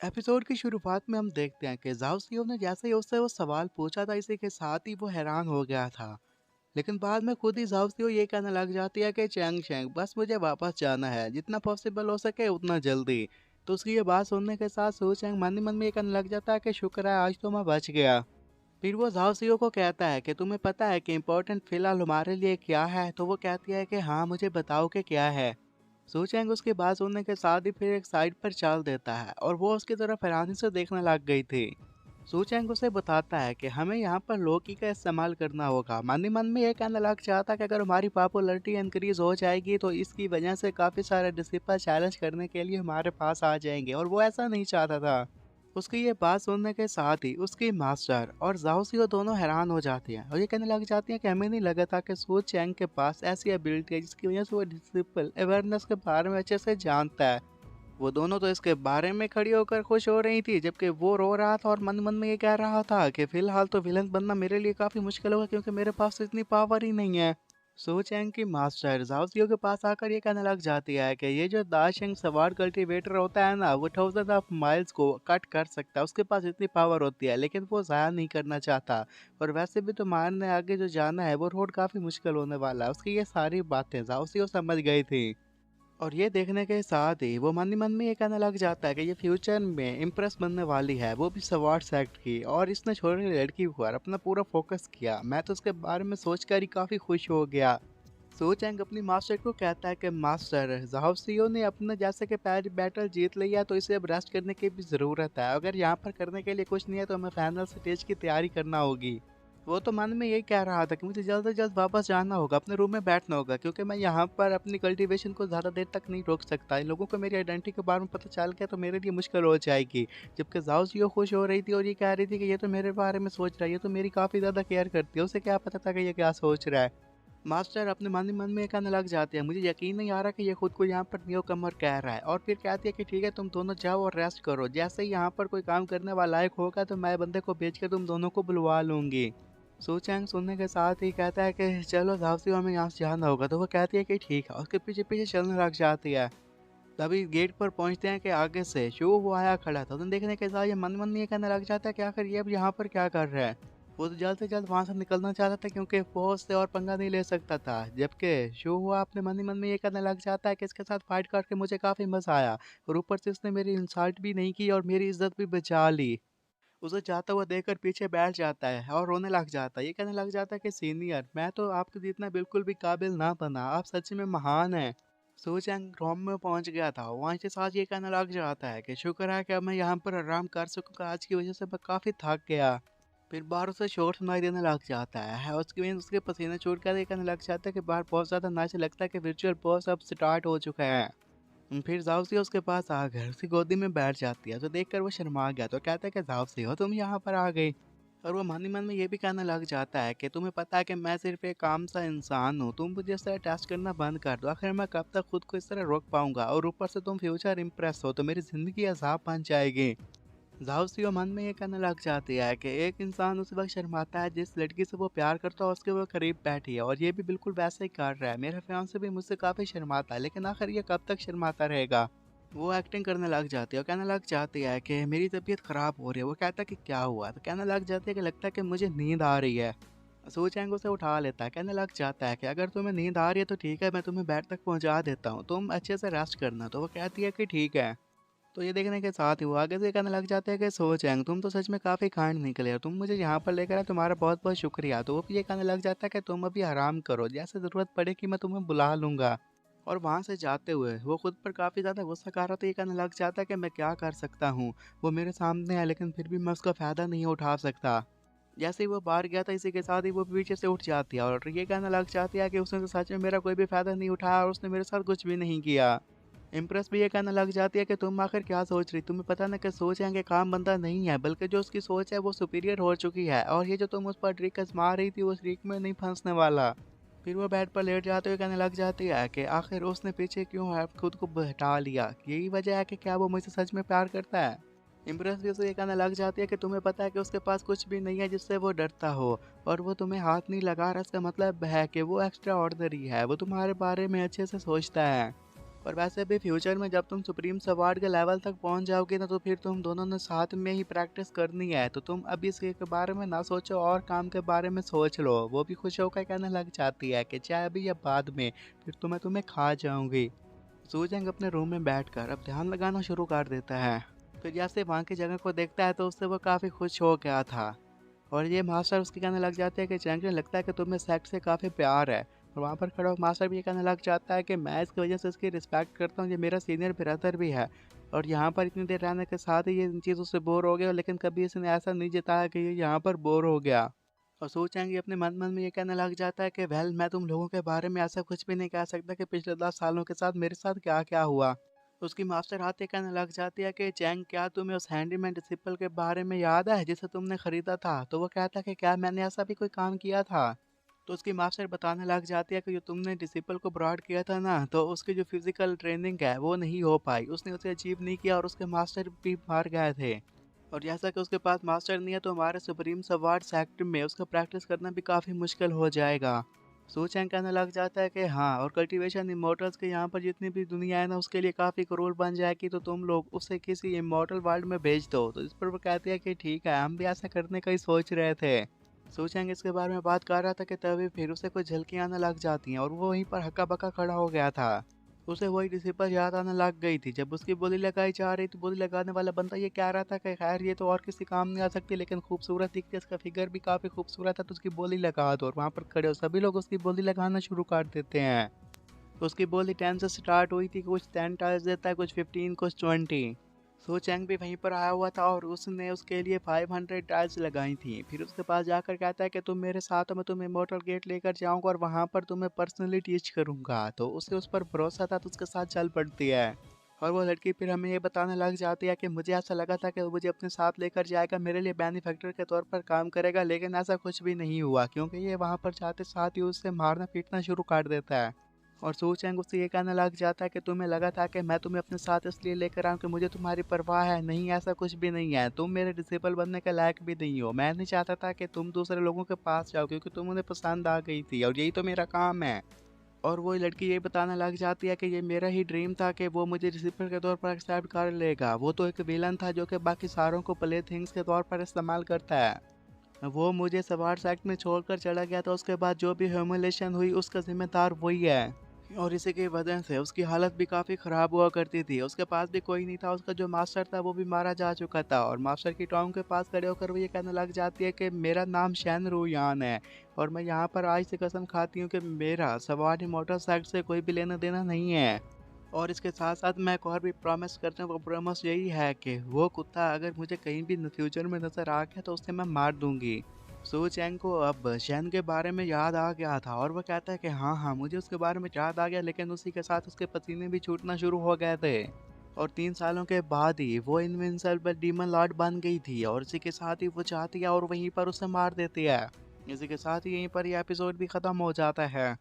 Episode की शुरुआत में हम देखते हैं कि जाओ सीओ ने जैसे ही उससे वो सवाल पूछा था, इसी के साथ ही वो हैरान हो गया था। लेकिन बाद में खुद ही जाओ सीओ ये कहने लग जाती है कि चैंग चैंग बस मुझे वापस जाना है, जितना पॉसिबल हो सके उतना जल्दी। तो उसकी ये बात सुनने के साथ सू चैंग मन ही मन में ये कहने लग जाता है कि शुक्र है आज तो मैं बच गया। फिर वो जाओ सीओ को कहता है कि तुम्हें पता है कि इम्पोर्टेंट फिलहाल हमारे लिए क्या है। तो वो कहती है कि हाँ मुझे बताओ कि क्या है। सूचेंग उसकी बात सुनने के साथ ही फिर एक साइड पर चाल देता है और वो उसकी तरफ हैरानी से देखने लग गई थी। सूचेंग उसे बताता है कि हमें यहाँ पर लोकी का इस्तेमाल करना होगा। मन ही मन में ये कहने लग चाहता कि अगर हमारी पॉपुलैरिटी इंक्रीज हो जाएगी तो इसकी वजह से काफ़ी सारे डिसिपल चैलेंज करने के लिए हमारे पास आ जाएंगे, और वो ऐसा नहीं चाहता था। उसकी ये बात सुनने के साथ ही उसकी मास्टर और जाओसियो दोनों हैरान हो जाती हैं और ये कहने लग जाती हैं कि हमें नहीं लगा था कि सू चैंग के पास ऐसी एबिलिटी है जिसकी वजह से वो डिसिपल अवेयरनेस के बारे में अच्छे से जानता है। वो दोनों तो इसके बारे में खड़ी होकर खुश हो रही थी, जबकि वो रो रहा था और मन मन में ये कह रहा था कि फिलहाल तो विलन बनना मेरे लिए काफी मुश्किल होगा, क्योंकि मेरे पास इतनी पावर ही नहीं है। सो चैंग की मास्टर जाओसियो के पास आकर ये कहने लग जाती है कि ये जो दाशंग सवार कल्टीवेटर होता है ना, वो थाउजेंड ऑफ माइल्स को कट कर सकता है, उसके पास इतनी पावर होती है, लेकिन वो ज़ाया नहीं करना चाहता। और वैसे भी तो मारने आगे जो जाना है वो रोड काफ़ी मुश्किल होने वाला है। उसकी ये सारी बातें जाओसियो समझ गई थी। और ये देखने के साथ ही वो मन ही मन में ये कहने लग जाता है कि ये फ्यूचर में इम्प्रेस बनने वाली है, वो भी सवार सेक्ट की, और इसने छोटी लड़की पर अपना पूरा फोकस किया। मैं तो उसके बारे में सोचकर ही काफ़ी खुश हो गया। सो चैंग अपनी मास्टर को कहता है कि मास्टर जाओसियो ने अपने जैसे कि पहली बैटल जीत लिया है, तो इसे अब रेस्ट करने की भी ज़रूरत है। अगर यहाँ पर करने के लिए कुछ नहीं है तो हमें फाइनल स्टेज की तैयारी करना होगी। वो तो मन में यही कह रहा था कि मुझे जल्द से जल्द वापस जाना होगा, अपने रूम में बैठना होगा, क्योंकि मैं यहाँ पर अपनी कल्टीवेशन को ज़्यादा देर तक नहीं रोक सकता। इन लोगों को मेरी आइडेंटिटी के बारे में पता चल गया तो मेरे लिए मुश्किल हो जाएगी। जबकि जाओसियो खुश हो रही थी और ये कह रही थी कि ये तो मेरे बारे में सोच रहा है, ये तो मेरी काफ़ी ज़्यादा केयर करती है, उसे क्या पता था कि ये क्या सोच रहा है। मास्टर अपने मन ही मन में ये कहने लग जाते हैं, मुझे यकीन नहीं आ रहा कि ये खुद को यहाँ पर न्यू कमर कह रहा है। और फिर कहती है कि ठीक है तुम दोनों जाओ और रेस्ट करो, जैसे ही यहाँ पर कोई काम करने वाला लायक होगा तो मैं बंदे को भेज कर तुम दोनों को बुलवा लूंगी। सू चैंग सुनने के साथ ही कहता है कि चलो जाओ, हमें यहाँ से जाना होगा। तो वो कहती है कि ठीक है, उसके पीछे पीछे चलने लग जाती है। तभी गेट पर पहुंचते हैं कि आगे से शो वो आया खड़ा था। तो देखने के साथ ये मन मन में ये कहने लग जाता है कि आखिर ये अब यहाँ पर क्या कर रहा है। वो तो जल्द से जल्द वहां से निकलना चाहता था, क्योंकि फौज से और पंगा नहीं ले सकता था। जबकि शो हुआ अपने मन ही मन में ये कहने लग जाता है कि इसके साथ फाइट करके मुझे काफी मजा आया, और ऊपर से इसने मेरी इंसल्ट भी नहीं की और मेरी इज्जत भी बचा ली। उसे जाता हुआ देखकर पीछे बैठ जाता है और रोने लग जाता है। ये कहने लग जाता है कि सीनियर, मैं तो आपके जितना बिल्कुल भी काबिल ना बना, आप सच में महान हैं। सू चैंग रोम में पहुंच गया था, वहाँ के साथ ये कहने लग जाता है कि शुक्र है कि अब मैं यहाँ पर आराम कर सकूंगा, आज की वजह से मैं काफ़ी थक गया। फिर बाहर उसे शोर सुनाई देने लग जाता है, उसकी वजह से उसके पसीने छूट कर ये कहने लग जाता है कि बाहर बहुत ज़्यादा नाइस लगता है कि वर्चुअल बॉस अब स्टार्ट हो चुका है। फिर जाओसी उसके पास आ गए, उसकी गोदी में बैठ जाती है। तो देखकर वो शर्मा गया, तो कहता है कि जाओसी हो तुम यहाँ पर आ गई। और वो मन ही मन में ये भी कहने लग जाता है कि तुम्हें पता है कि मैं सिर्फ एक आम सा इंसान हूँ, तुम मुझे इस तरह टेस्ट करना बंद कर दो। आखिर मैं कब तक खुद को इस तरह रोक पाऊंगा, और ऊपर से तुम फ्यूचर इम्प्रेस हो तो मेरी जिंदगी अजाब बन जाएगी। जाओसियो मन में ये कहने लग जाती है कि एक इंसान उस वक्त शर्माता है जिस लड़की से वो प्यार करता है उसके वो करीब बैठी है, और ये भी बिल्कुल वैसे ही कर रहा है। मेरा फियांसे भी मुझसे काफ़ी शर्माता है, लेकिन आखिर ये कब तक शर्माता रहेगा। वो एक्टिंग करने लग जाती है और कहने लग जाती है कि मेरी तबीयत ख़राब हो रही है। वो कहता है कि क्या हुआ, तो कहने लग जाती है कि लगता है कि मुझे नींद आ रही है। सो चैंग उसे उठा लेता है, कहने लग जाता है कि अगर तुम्हें नींद आ रही है तो ठीक है, मैं तुम्हें बेड तक पहुंचा देता हूँ, तुम अच्छे से रेस्ट करना। तो वो कहती है कि ठीक है। तो ये देखने के साथ ही वो आगे से कहने लग जाते हैं कि सो चैंग तुम तो सच में काफ़ी काइंड निकले हो, तुम मुझे यहाँ पर लेकर आए, तुम्हारा बहुत बहुत शुक्रिया। तो वो भी ये कहने लग जाता है कि तुम अभी आराम करो, जैसे ज़रूरत पड़ेगी मैं तुम्हें बुला लूँगा। और वहाँ से जाते हुए वो खुद पर काफ़ी ज़्यादा गुस्सा कर रहा था। ये कहने लग जाता है कि मैं क्या कर सकता हूँ, वो मेरे सामने है लेकिन फिर भी मैं उसका फ़ायदा नहीं उठा सकता। जैसे ही वो बाहर गया था, इसी के साथ ही वो पीछे से उठ जाती है और ये कहने लग जाती है कि उसने तो सच में मेरा कोई भी फ़ायदा नहीं उठाया और उसने मेरे साथ कुछ भी नहीं किया। इम्प्रेस भी ये कहने लग जाती है कि तुम आखिर क्या सोच रही, तुम्हें पता ना कि सोच है कि काम बंदा नहीं है, बल्कि जो उसकी सोच है वो सुपीरियर हो चुकी है, और ये जो तुम उस पर ट्रिक आजमा रही थी वो उस ट्रिक में नहीं फंसने वाला। फिर वो बेड पर लेट जाते हुए कहने लग जाती है कि आखिर उसने पीछे क्यों है खुद को हटा लिया, यही वजह है कि क्या वो मुझसे सच में प्यार करता है। इम्प्रेस भी उसे ये कहने लग जाती है कि तुम्हें पता है कि उसके पास कुछ भी नहीं है जिससे वो डरता हो, और वो तुम्हें हाथ नहीं लगा रहा, इसका मतलब है कि वो एक्स्ट्रा ऑर्डनरी है, वो तुम्हारे बारे में अच्छे से सोचता है। और वैसे भी फ्यूचर में जब तुम सुप्रीम सवार्ड के लेवल तक पहुंच जाओगे ना, तो फिर तुम दोनों ने साथ में ही प्रैक्टिस करनी है। तो तुम अभी इसके के बारे में ना सोचो और काम के बारे में सोच लो। वो भी खुश होकर कहने लग जाती है कि चाहे अभी या बाद में, फिर तुम्हें तुम्हें खा जाऊंगी। सूजंग अपने रूम में बैठकर अब ध्यान लगाना शुरू कर देता है। फिर जैसे वहाँ की जगह को देखता है तो उससे वो काफ़ी खुश हो गया था। और ये मास्टर उसके कहने लग जाते हैं कि चैंग ने लगता है कि तुम्हें सेक्स से काफ़ी प्यार है। और वहाँ पर खड़ा हुआ मास्टर भी ये कहने लग जाता है कि मैं इसकी वजह से इसकी रिस्पेक्ट करता हूँ, ये मेरा सीनियर ब्रदर भी है। और यहाँ पर इतनी देर रहने के साथ ही ये इन चीज़ों से बोर हो गया, लेकिन कभी इसने ऐसा नहीं जताया कि ये यहाँ पर बोर हो गया। और सोचेंगे अपने मन मन में ये कहने लग जाता है कि वेल, मैं तुम लोगों के बारे में ऐसा कुछ भी नहीं कह सकता कि पिछले 10 सालों के साथ मेरे साथ क्या क्या हुआ। उसकी मास्टर आते कहने लग जाती है कि चैंग, क्या तुम्हें उस हैंडीमैन डिसिपल के बारे में याद है जिसे तुमने खरीदा था? तो वो कहता है कि क्या मैंने ऐसा भी कोई काम किया था? तो उसकी मास्टर बताने लग जाती है कि जो तुमने डिसिपल को ब्रॉड किया था ना, तो उसकी जो फिजिकल ट्रेनिंग है वो नहीं हो पाई, उसने उसे अचीव नहीं किया और उसके मास्टर भी मार गए थे। और जैसा कि उसके पास मास्टर नहीं है, तो हमारे सुप्रीम सवार्ड सेक्टर में उसका प्रैक्टिस करना भी काफ़ी मुश्किल हो जाएगा। सूचैंग कहने लग जाता है कि हाँ, और कल्टीवेशन इमोटल्स के यहाँ पर जितनी भी दुनिया है ना, उसके लिए काफ़ी क्रूर बन जाएगी, तो तुम लोग उसे किसी इमोटल वर्ल्ड में भेज दो। तो इस पर वो कहती है कि ठीक है, हम भी ऐसा करने का ही सोच रहे थे। सूचैंग इसके बारे में बात कर रहा था कि तभी फिर उसे कुछ झलकियाँ आने लग जाती हैं और वो वहीं पर हक्का बक्का खड़ा हो गया था। उसे वही डिसिपल याद आने लग गई थी जब उसकी बोली लगाई जा रही थी। बोली लगाने वाला बंदा ये कह रहा था कि खैर ये तो और किसी काम नहीं आ सकती, लेकिन खूबसूरत दिखती है, इसका फिगर भी काफ़ी खूबसूरत है, तो उसकी बोली लगा दो। और वहाँ पर खड़े हो सभी लोग उसकी बोली लगाना शुरू कर देते हैं। तो उसकी बोली 10 से स्टार्ट हुई थी, कुछ 10 टाइल्स देता है, कुछ 15, कुछ 20। सो चैंग भी वहीं पर आया हुआ था और उसने उसके लिए 500 टाइल्स लगाई थी। फिर उसके पास जाकर कहता है कि तुम मेरे साथ हो, मैं तुम्हें इमोर्टल गेट लेकर जाऊंगा और वहां पर तुम्हें पर्सनली टीच करूंगा। तो उसे उस पर भरोसा था, तो उसके साथ चल पड़ती है। और वो लड़की फिर हमें ये बताने लग जाती है कि मुझे ऐसा लगा था कि वो मुझे अपने साथ लेकर जाएगा, मेरे लिए बेनिफैक्टर के तौर पर काम करेगा, लेकिन ऐसा कुछ भी नहीं हुआ, क्योंकि ये वहाँ पर जाते साथ ही उससे मारना पीटना शुरू कर देता है। और सू चैंग उससे ये कहने लग जाता है कि तुम्हें लगा था कि मैं तुम्हें अपने साथ इसलिए लेकर आऊँ कि मुझे तुम्हारी परवाह है। नहीं, ऐसा कुछ भी नहीं है, तुम मेरे डिसेबल बनने के लायक भी नहीं हो। मैं नहीं चाहता था कि तुम दूसरे लोगों के पास जाओ, क्योंकि तुम उन्हें पसंद आ गई थी और यही तो मेरा काम है। और वो लड़की ये बताने लग जाती है कि ये मेरा ही ड्रीम था कि वो मुझे रिसिपर के तौर पर एक्सेप्ट कर लेगा। वो तो एक विलन था जो कि बाकी सारों को प्ले थिंग्स के तौर पर इस्तेमाल करता है। वो मुझे सवार सेक्ट में छोड़कर चला गया था, उसके बाद जो भी ह्यूमिलेशन हुई उसका जिम्मेदार वही है। और इसी की वजह से उसकी हालत भी काफ़ी ख़राब हुआ करती थी। उसके पास भी कोई नहीं था, उसका जो मास्टर था वो भी मारा जा चुका था। और मास्टर की टॉम के पास खड़े होकर वो ये कहने लग जाती है कि मेरा नाम शैन रूयान है और मैं यहाँ पर आज से कसम खाती हूँ कि मेरा सवारी मोटरसाइकिल से कोई भी लेना देना नहीं है। और इसके साथ साथ मैं एक और भी प्रॉमिस करता हूँ, वो प्रॉमिस यही है कि वो कुत्ता अगर मुझे कहीं भी फ्यूचर में नज़र आ गया तो उसे मैं मार दूंगी। सो चैंग को अब शैन के बारे में याद आ गया था और वह कहता है कि हाँ हाँ, मुझे उसके बारे में याद आ गया, लेकिन उसी के साथ उसके पसीने भी छूटना शुरू हो गए थे। और 3 सालों के बाद ही वो इनविंसिबल डीमन लॉर्ड बन गई थी और इसी के साथ ही वो चाहती है और वहीं पर उसे मार देती है। इसी के साथ ही यहीं पर यह एपिसोड भी ख़त्म हो जाता है।